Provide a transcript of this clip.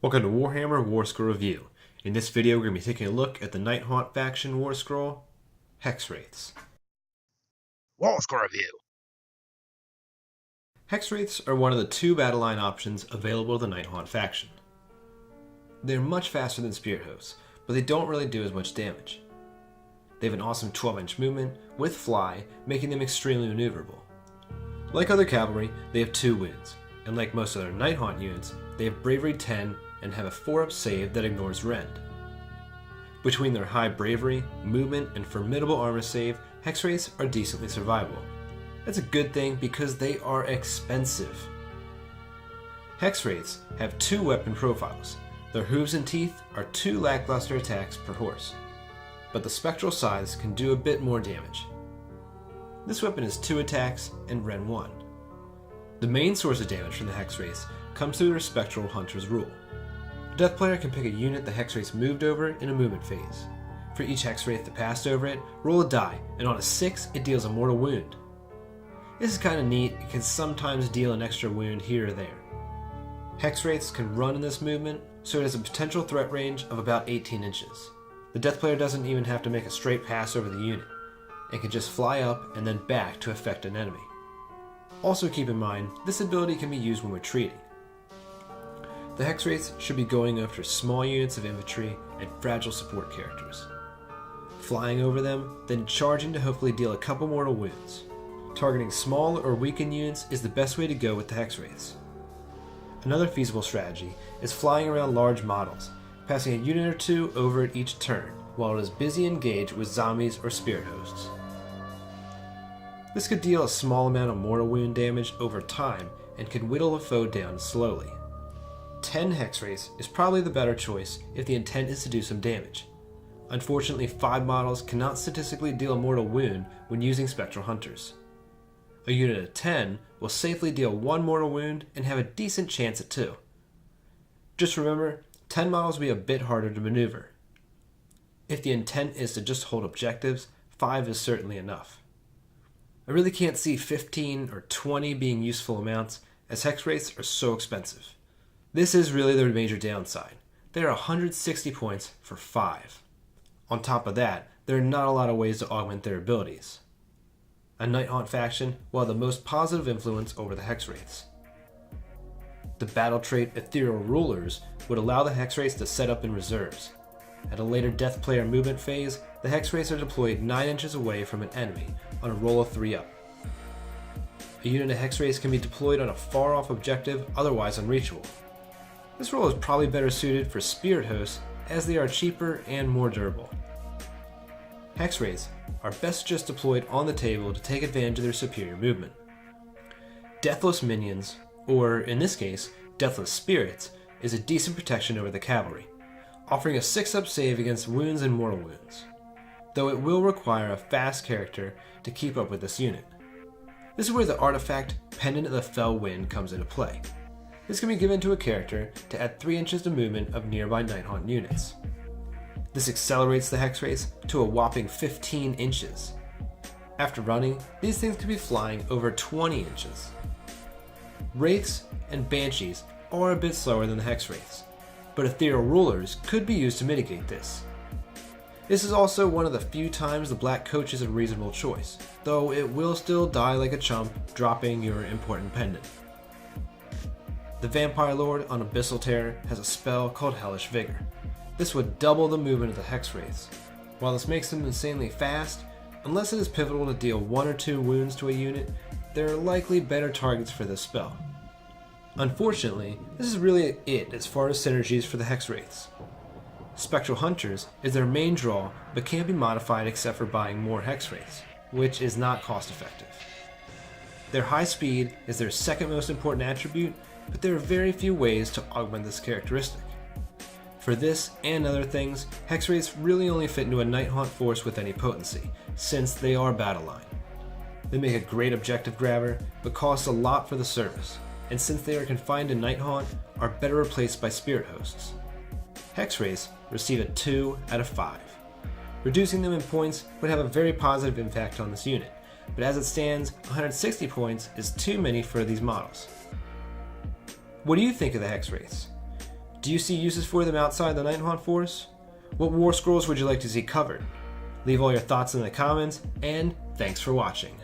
Welcome to Warhammer Warscroll Review. In this video, we're going to be taking a look at the Nighthaunt faction Warscroll, Hexwraiths. Warscroll Review. Hexwraiths are one of the two battleline options available to the Nighthaunt faction. They're much faster than Spirit Hosts, but they don't really do as much damage. They have an awesome 12-inch movement with fly, making them extremely maneuverable. Like other cavalry, they have 2 wounds, and like most other Nighthaunt units, they have Bravery 10 and have a 4-up save that ignores rend. Between their high bravery, movement, and formidable armor save, Hexwraiths are decently survivable. That's a good thing because they are expensive. Hexwraiths have 2 weapon profiles. Their hooves and teeth are 2 lackluster attacks per horse, but the spectral scythes can do a bit more damage. This weapon is 2 attacks and rend 1. The main source of damage from the Hexwraiths comes through their Spectral Hunter's rule. A Death player can pick a unit the Hexwraiths moved over in a movement phase. For each Hexwraith that passed over it, roll a die, and on a 6, it deals a mortal wound. This is kind of neat, it can sometimes deal an extra wound here or there. Hexwraiths can run in this movement, so it has a potential threat range of about 18 inches. The Death player doesn't even have to make a straight pass over the unit. It can just fly up and then back to affect an enemy. Also keep in mind, this ability can be used when retreating. The Hexwraiths should be going after small units of infantry and fragile support characters. Flying over them, then charging to hopefully deal a couple mortal wounds. Targeting small or weakened units is the best way to go with the Hexwraiths. Another feasible strategy is flying around large models, passing a unit or 2 over it each turn, while it is busy engaged with zombies or spirit hosts. This could deal a small amount of mortal wound damage over time and can whittle a foe down slowly. 10 Hexwraiths is probably the better choice if the intent is to do some damage. Unfortunately, 5 models cannot statistically deal a mortal wound when using Spectral Hunters. A unit of 10 will safely deal 1 mortal wound and have a decent chance at 2. Just remember, 10 models will be a bit harder to maneuver. If the intent is to just hold objectives, 5 is certainly enough. I really can't see 15 or 20 being useful amounts, as Hexwraiths are so expensive. This is really their major downside. They are 160 points for 5. On top of that, there are not a lot of ways to augment their abilities. A Nighthaunt faction will have the most positive influence over the Hexwraiths. The battle trait Ethereal Rulers would allow the Hexwraiths to set up in reserves. At a later Death player movement phase, the Hexwraiths are deployed 9 inches away from an enemy on a roll of 3 up. A unit of Hexwraiths can be deployed on a far-off objective otherwise unreachable. This role is probably better suited for Spirit Hosts as they are cheaper and more durable. Hexwraiths are best just deployed on the table to take advantage of their superior movement. Deathless minions, or in this case, Deathless Spirits, is a decent protection over the cavalry, offering a 6-up save against wounds and mortal wounds, though it will require a fast character to keep up with this unit. This is where the artifact Pendant of the Fell Wind comes into play. This can be given to a character to add 3 inches to movement of nearby Nighthaunt units. This accelerates the Hexwraiths to a whopping 15 inches. After running, these things can be flying over 20 inches. Wraiths and Banshees are a bit slower than the Hexwraiths, but Ethereal Rulers could be used to mitigate this. This is also one of the few times the Black Coach is a reasonable choice, though it will still die like a chump dropping your important pendant. The Vampire Lord on Abyssal Terror has a spell called Hellish Vigor. This would double the movement of the Hexwraiths. While this makes them insanely fast, unless it is pivotal to deal 1 or 2 wounds to a unit, there are likely better targets for this spell. Unfortunately, this is really it as far as synergies for the Hexwraiths. Spectral Hunters is their main draw, but can't be modified except for buying more Hexwraiths, which is not cost effective. Their high speed is their second most important attribute, but there are very few ways to augment this characteristic. For this and other things, Hexwraiths really only fit into a Nighthaunt force with any potency, since they are battleline. They make a great objective grabber, but cost a lot for the service, and since they are confined to Nighthaunt, are better replaced by Spirit Hosts. Hexwraiths receive a 2 out of 5. Reducing them in points would have a very positive impact on this unit, but as it stands, 160 points is too many for these models. What do you think of the Hexwraiths? Do you see uses for them outside the Nighthaunt force? What war scrolls would you like to see covered? Leave all your thoughts in the comments, and thanks for watching.